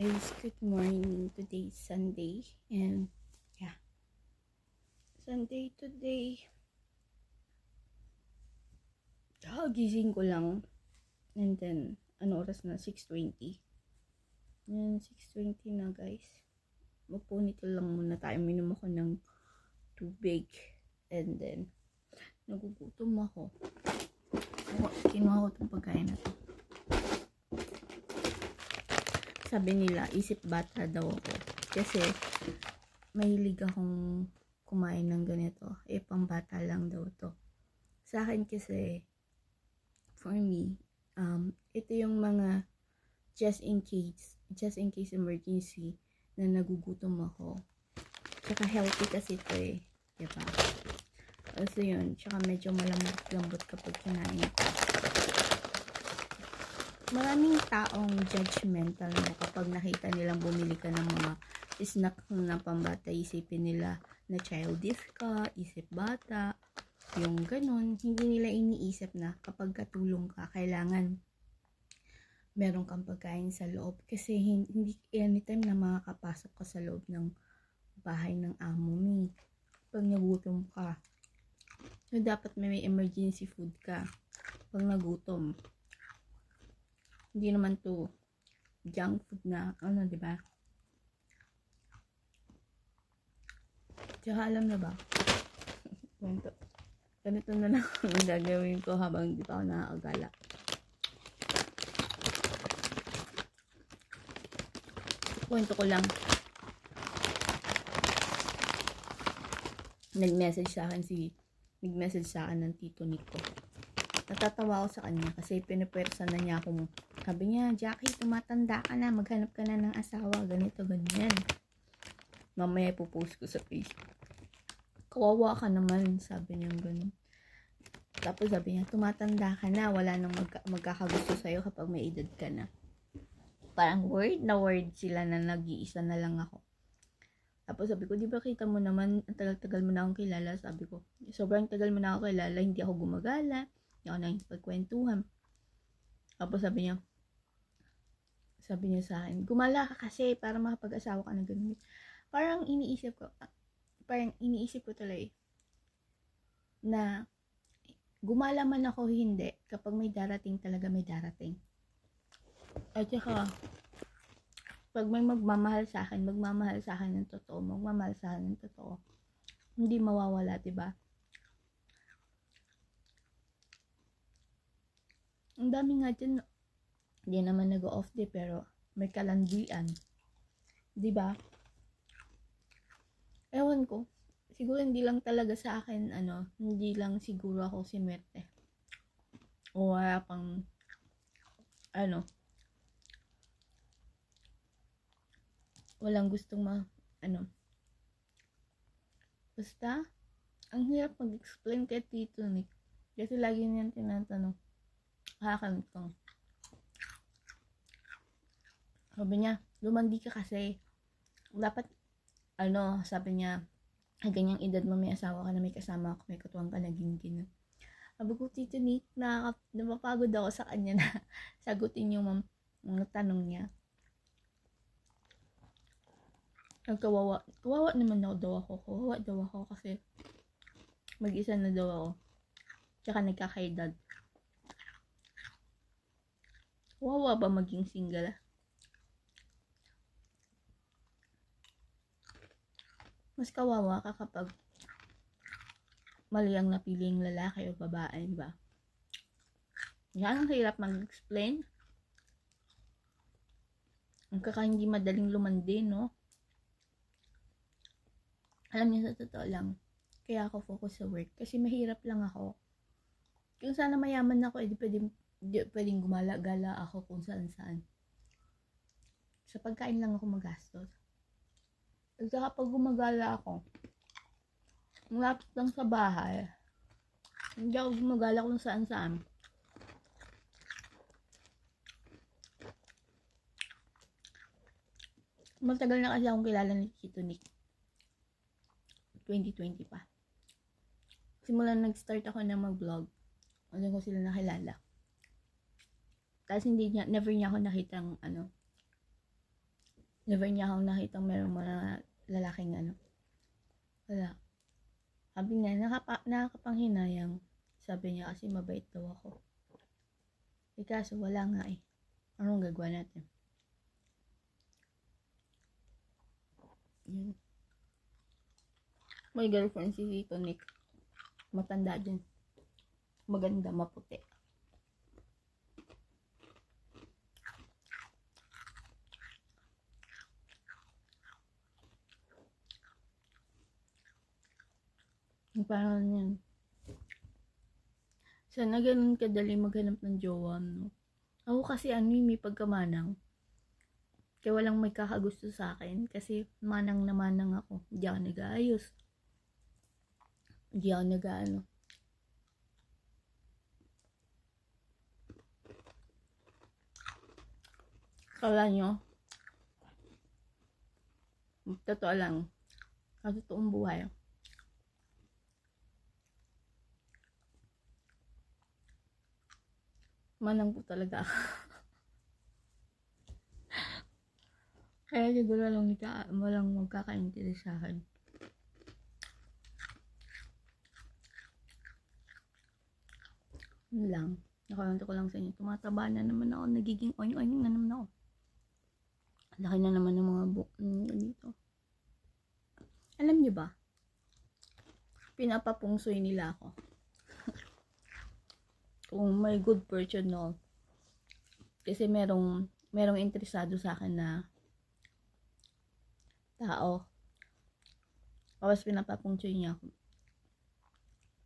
Guys, good morning. Today is Sunday and yeah, Sunday today. Gising ko lang and then ano oras na? 6:20. Yan, 6:20 na guys. Mapunito lang muna tayo. Minom ako ng tubig and then nagugutom ako. Kinuha ko itong pagkain na to. Sabi nila, isip bata daw ako. Kasi mahilig akong kumain ng ganito. Pang bata lang daw to. Sa akin kasi, for me, ito yung mga just in case emergency na nagugutom ako. Tsaka healthy kasi ito diba? Also yun, tsaka medyo malambot-lambot kapag kinain ko. Maraming taong judgmental mo kapag nakita nilang bumili ka ng mga snack na pambata, isipin nila na childish ka, isip bata, yung ganun. Hindi nila iniisip na kapag katulong ka, kailangan meron kang pagkain sa loob. Kasi hindi anytime na makakapasok ka sa loob ng bahay ng amo mo. Pag nagutom ka, so dapat may emergency food ka pag nagutom. Hindi naman to junk food na diba? Tsaka alam na ba? Ganito na lang ang gagawin ko habang di pa ako nakakagala. Kwento ko lang. Nag-message sa akin ng tito Nico. Natatawa ako sa kanya kasi pinupwersa na niya akong, sabi niya, Jackie, tumatanda ka na, maghanap ka na ng asawa, ganito, ganyan. Mamaya ipopost ko sa Facebook. Kawawa ka naman, sabi niya gano'n. Tapos sabi niya, tumatanda ka na, wala nang magkakagusto sa'yo kapag may edad ka na. Parang word na word sila na nag-iisa na lang ako. Tapos sabi ko, di ba kita mo naman, ang tagal-tagal mo na akong kilala, sabi ko. Sobrang tagal mo na ako kilala, hindi ako gumagala, hindi ako nakikipagkwentuhan. Tapos sabi niya sa akin, gumala ka kasi para makapag-asawa ka na ganun. Parang iniisip ko tuloy na gumala man ako hindi kapag may darating talaga may darating. At saka pag may magmamahal sa akin ng totoo, magmamahal sa akin ng totoo. Hindi mawawala, 'di ba? Ang dami nga dyan, hindi naman nag-off day pero may kalandian. 'Di ba? Ewan ko. Siguro hindi lang talaga sa akin, hindi lang siguro ako sinwerte. O wala pang, walang gustong basta, ang hirap mag-explain kay Tito Nick. Kasi lagi niyan tinatanong, kakamitong. Sabi niya, lumandi ka kasi. Dapat, sabi niya, ganyang edad mo may asawa ka na, may kasama ako, may katuwang ka naging gina. Sabi ko, Tito Nick, napapagod ako sa kanya na sagutin yung mga tanong niya. Kawawa naman daw ako kasi mag-isa na daw ako. Tsaka nagkakaedad. Kawawa ba maging single? Mas kawawa ka kapag mali ang napiling lalaki o babae, diba? Yan ang hirap mag-explain. Ang hindi madaling lumandi, no? Alam niyo, sa totoo lang, kaya ako focus sa work. Kasi mahirap lang ako. Kung sana mayaman ako, di pwedeng gumala-gala ako kung saan-saan. Sa pagkain lang ako magastos. At saka pag gumagala ako, malapit lang sa bahay, hindi ako gumagala kung saan-saan. Matagal na kasi akong kilala ni Tito Nick. 2020 pa. Simulan nag-start ako na mag-vlog. Ano ko sila nakilala. Tapos never niya ako nakitang Never niya akong nakita merong mga lalaking ano. Wala. Sabi niya, nakakapanghinayang. Sabi niya kasi mabait daw ako. Eh kaso wala nga eh. Anong gagawa natin? Yun. May girlfriend si Tito Nick. Matanda din. Maganda, maputi. Parang yan. Sana ganun kadali maghanap ng jowa, no? Ako kasi may pagkamanang. Kaya walang may kakagusto sa akin. Kasi manang na manang ako. Hindi ako nag-aayos. Hindi ako nag-ano. Kala nyo, totoo lang, sa totoong buhay, manang po talaga ako. Kaya siguro walang magkakaintindi sa akin. Yun lang. Nakalanta ko lang sa inyo. Tumataba na naman ako. Nagiging oing-oing na naman ako. Laki na naman ng mga dito. Alam niyo ba? Pinapapungsoy nila ako. Kung may good fortune, no? Kasi merong interesado sa akin na tao. Tapos pinapapungsoy niya ako.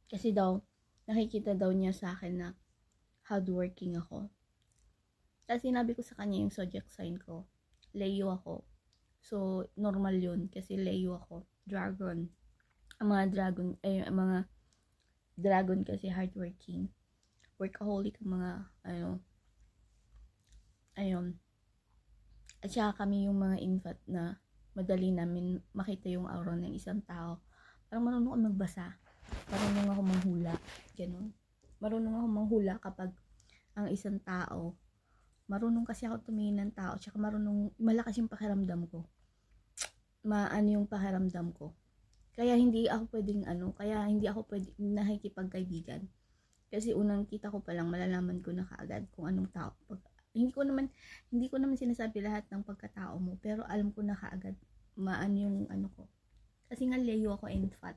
Kasi daw, nakikita daw niya sa akin na hardworking ako. Tapos sinabi ko sa kanya yung zodiac sign ko. Leo ako. So, normal yun. Kasi Leo ako. Dragon. Ang mga dragon kasi hardworking. Workaholic ang mga, ayun. At saka kami yung mga infant na madali namin makita yung aura ng isang tao. Parang marunong ako magbasa. Marunong ako manghula. Ganun. Marunong ako manghula kapag ang isang tao, marunong kasi ako tumingin ng tao, tsaka malakas yung pakiramdam ko. Maano yung pakiramdam ko. Kaya hindi ako pwedeng nakikipagkaibigan. Kasi unang kita ko pa lang, malalaman ko na kaagad kung anong tao. Hindi ko naman sinasabi lahat ng pagkatao mo, pero alam ko na kaagad maano yung ano ko. Kasi nga Leo ako and fat.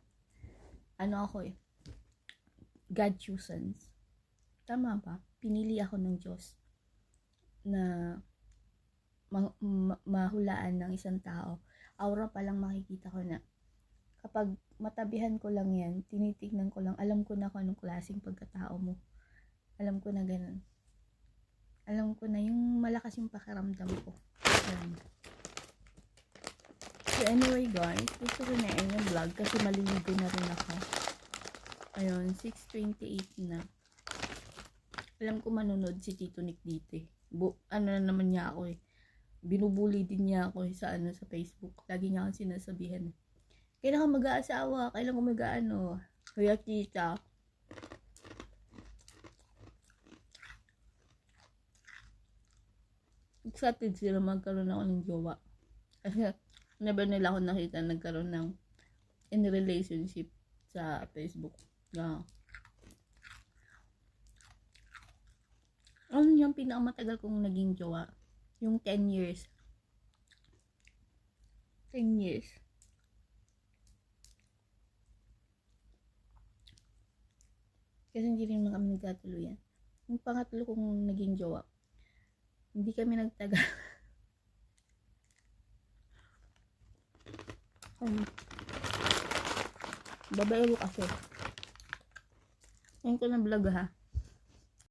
Ano ako eh. God chosen. Tama ba? Pinili ako ng Diyos na mahulaan ng isang tao. Aura pa lang makikita ko na kapag matabihan ko lang yan, tinitignan ko lang, alam ko na kung anong klaseng pagkatao mo. Alam ko na ganun. Alam ko na yung malakas yung pakiramdam ko. So anyway guys, gusto ko na yung vlog kasi maliligo na rin ako. Ayun, 6:28 na. Alam ko manunod si Tito Nick dito eh. Ano na naman niya ako eh. Binubuli din niya ako eh, sa Facebook. Lagi niya akong sinasabihan. Kailan ka mag-aasawa? Kailan ka mag-ano? Kaya kita. Excited sila magkaroon ako ng jowa. Kasi never nila ako nakita nagkaroon ng in relationship sa Facebook. Ano yung pinakamatagal kong naging jowa? Yung 10 years. 10 years. Kasi hindi rin naman kami nagkatuluyan. Yung pangatlo kong naging jowa, hindi kami nagtagal. Babaero kasi. Ngayon ko na vlog ha.